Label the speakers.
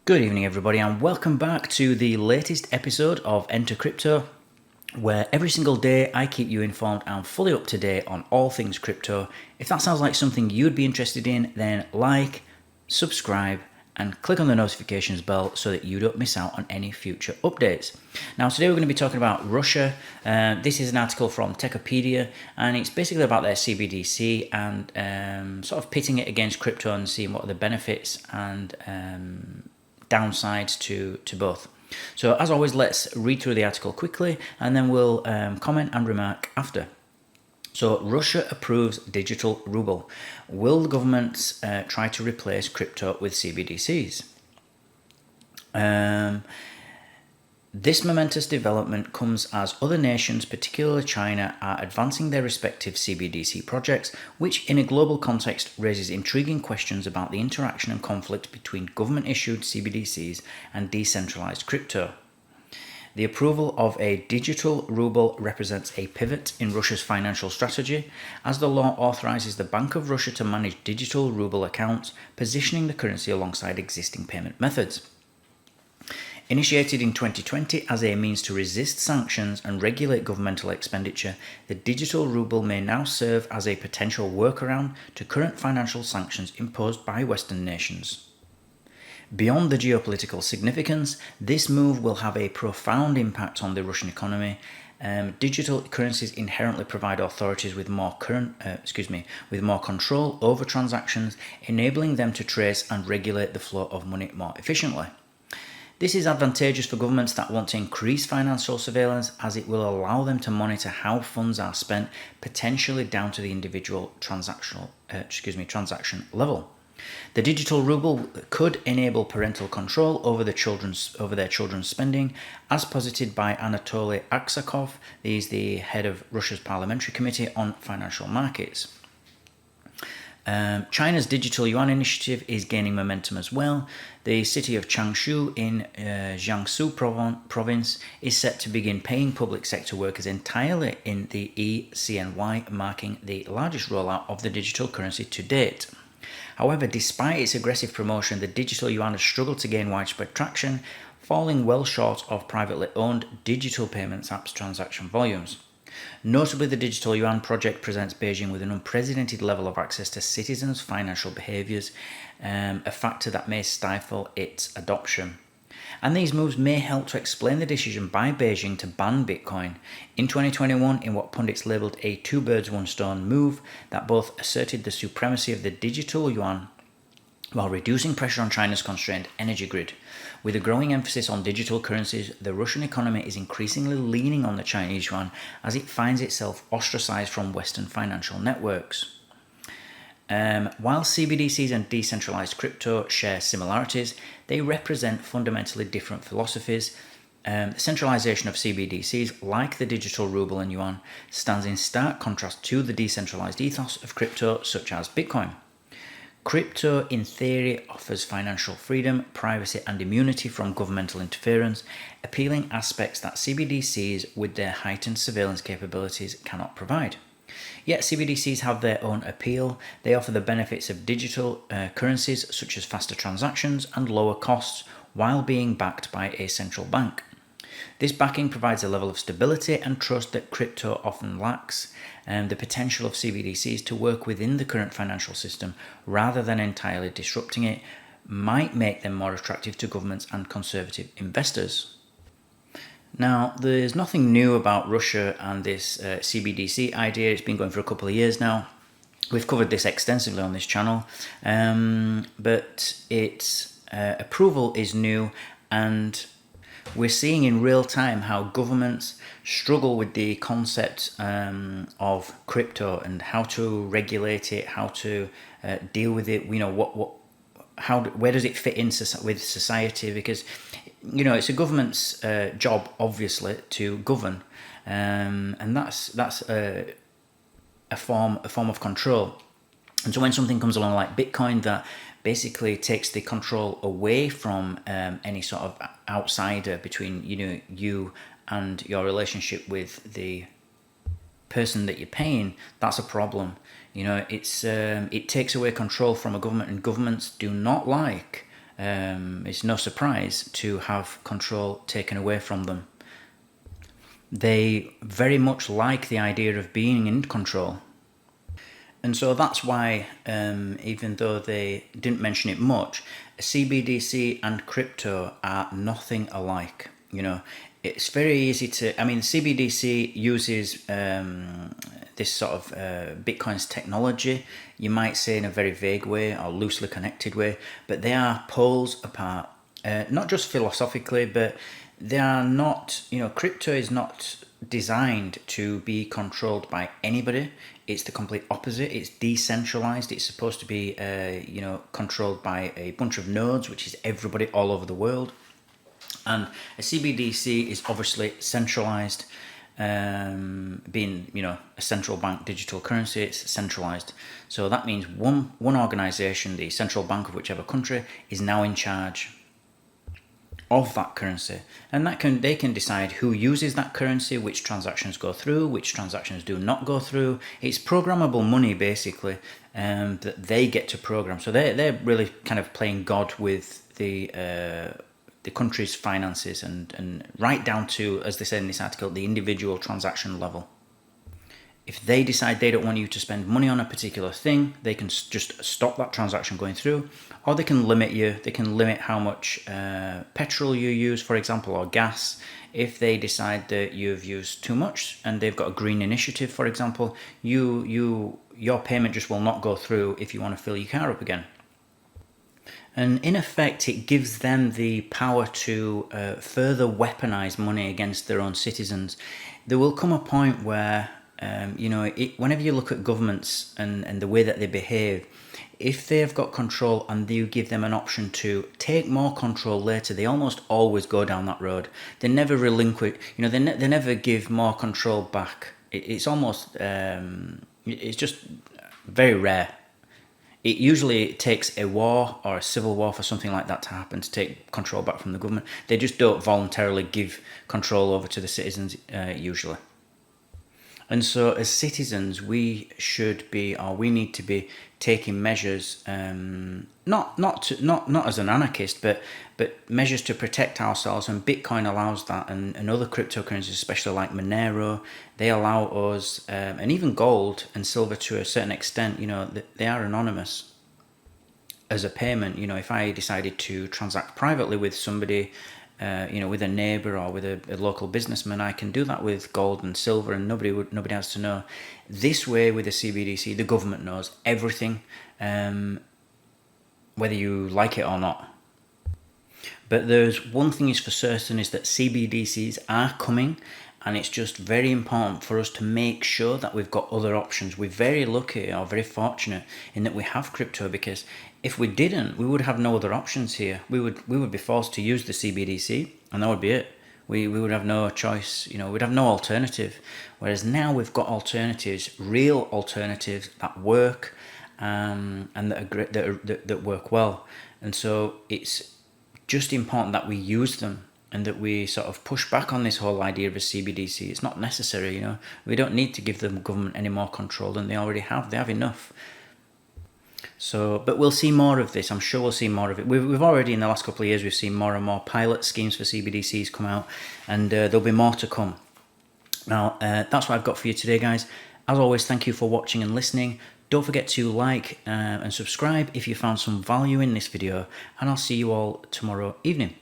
Speaker 1: Good evening, everybody, and welcome back to the latest episode of Enter Crypto, where every single day I keep you informed and fully up to date on all things crypto. If that sounds like something you'd be interested in, then like, subscribe, and click on the notifications bell so that you don't miss out on any future updates. Now, today we're going to be talking about Russia. This is an article from Techopedia, and it's basically about their CBDC and sort of pitting it against crypto and seeing what are the benefits and downsides to both. So as always, let's read through the article quickly and then we'll comment and remark after. So Russia approves digital ruble. Will the governments try to replace crypto with CBDCs? This momentous development comes as other nations, particularly China, are advancing their respective CBDC projects, which in a global context raises intriguing questions about the interaction and conflict between government-issued CBDCs and decentralized crypto. The approval of a digital ruble represents a pivot in Russia's financial strategy, as the law authorizes the Bank of Russia to manage digital ruble accounts, positioning the currency alongside existing payment methods. Initiated in 2020 as a means to resist sanctions and regulate governmental expenditure, the digital ruble may now serve as a potential workaround to current financial sanctions imposed by Western nations. Beyond the geopolitical significance, this move will have a profound impact on the Russian economy. Digital currencies inherently provide authorities with more control over transactions, enabling them to trace and regulate the flow of money more efficiently. This is advantageous for governments that want to increase financial surveillance, as it will allow them to monitor how funds are spent, potentially down to the individual transaction level. The digital ruble could enable parental control over their children's spending, as posited by Anatoly Aksakov. He's the head of Russia's Parliamentary Committee on Financial Markets. China's digital yuan initiative is gaining momentum as well. The city of Changshu in Jiangsu province is set to begin paying public sector workers entirely in the e-CNY, marking the largest rollout of the digital currency to date. However, despite its aggressive promotion, the digital yuan has struggled to gain widespread traction, falling well short of privately owned digital payments apps transaction volumes. Notably, the Digital Yuan project presents Beijing with an unprecedented level of access to citizens' financial behaviours, a factor that may stifle its adoption. And these moves may help to explain the decision by Beijing to ban Bitcoin in 2021 in what pundits labelled a two birds one stone move that both asserted the supremacy of the digital yuan while reducing pressure on China's constrained energy grid. With a growing emphasis on digital currencies, the Russian economy is increasingly leaning on the Chinese yuan as it finds itself ostracized from Western financial networks. While CBDCs and decentralized crypto share similarities, they represent fundamentally different philosophies. The centralization of CBDCs, like the digital ruble and yuan, stands in stark contrast to the decentralized ethos of crypto, such as Bitcoin. Crypto, in theory, offers financial freedom, privacy, and immunity from governmental interference, appealing aspects that CBDCs, with their heightened surveillance capabilities, cannot provide. Yet CBDCs have their own appeal. They offer the benefits of digital currencies, such as faster transactions and lower costs, while being backed by a central bank. This backing provides a level of stability and trust that crypto often lacks, and the potential of CBDCs to work within the current financial system rather than entirely disrupting it might make them more attractive to governments and conservative investors. Now, there's nothing new about Russia and this CBDC idea. It's been going for a couple of years now. We've covered this extensively on this channel, but its approval is new, and we're seeing in real time how governments struggle with the concept of crypto and how to regulate it, how to deal with it. You know, where does it fit in with society? Because it's a government's job, obviously, to govern, and that's a form of control. And so when something comes along like Bitcoin that basically takes the control away from any sort of outsider between you and your relationship with the person that you're paying, that's a problem. It takes away control from a government, and governments do not like it's no surprise to have control taken away from them. They very much like the idea of being in control. And so that's why, even though they didn't mention it much, CBDC and crypto are nothing alike. You know, it's very easy to, I mean, CBDC uses this sort of Bitcoin's technology, you might say in a very vague way or loosely connected way, but they are poles apart, not just philosophically, but they are not, you know, crypto is not designed to be controlled by anybody. It's the complete opposite. It's decentralized. It's supposed to be, you know, controlled by a bunch of nodes, which is everybody all over the world. And a CBDC is obviously centralized, being, you know, a central bank digital currency. It's centralized. So that means one organization, the central bank of whichever country, is now in charge of that currency, and they can decide who uses that currency, which transactions go through, which transactions do not go through. It's programmable money basically, that they get to program. So they're really kind of playing God with the country's finances, and right down to, as they said in this article, the individual transaction level. If they decide they don't want you to spend money on a particular thing, they can just stop that transaction going through, or they can limit you. They can limit how much petrol you use, for example, or gas. If they decide that you've used too much and they've got a green initiative, for example, your payment just will not go through if you want to fill your car up again. And in effect, it gives them the power to further weaponize money against their own citizens. There will come a point where, you know, whenever you look at governments and the way that they behave, if they've got control and you give them an option to take more control later, they almost always go down that road. They never relinquish, you know, they never give more control back. It's almost, it's just very rare. It usually takes a war or a civil war for something like that to happen, to take control back from the government. They just don't voluntarily give control over to the citizens, usually. And so as citizens, we should be, or we need to be taking measures, not as an anarchist, but measures to protect ourselves. And Bitcoin allows that, and other cryptocurrencies, especially like Monero, they allow us, and even gold and silver to a certain extent, you know, they are anonymous as a payment. You know, if I decided to transact privately with somebody, you know, with a neighbor or with a local businessman, I can do that with gold and silver, and nobody has to know. This way, with the CBDC, the government knows everything, whether you like it or not. But there's one thing is for certain, is that CBDCs are coming, and it's just very important for us to make sure that we've got other options. We're very lucky or very fortunate in that we have crypto, because if we didn't, we would have no other options here. We would be forced to use the CBDC, and that would be it. We would have no choice, you know, we'd have no alternative. Whereas now we've got alternatives, real alternatives that work, and that are great, that work well. And so it's just important that we use them, and that we sort of push back on this whole idea of a CBDC. It's not necessary, you know. We don't need to give the government any more control than they already have. They have enough. So, but we'll see more of this. I'm sure we'll see more of it. We've already, in the last couple of years, we've seen more and more pilot schemes for CBDCs come out, and there'll be more to come. Now, that's what I've got for you today, guys. As always, thank you for watching and listening. Don't forget to like and subscribe if you found some value in this video, and I'll see you all tomorrow evening.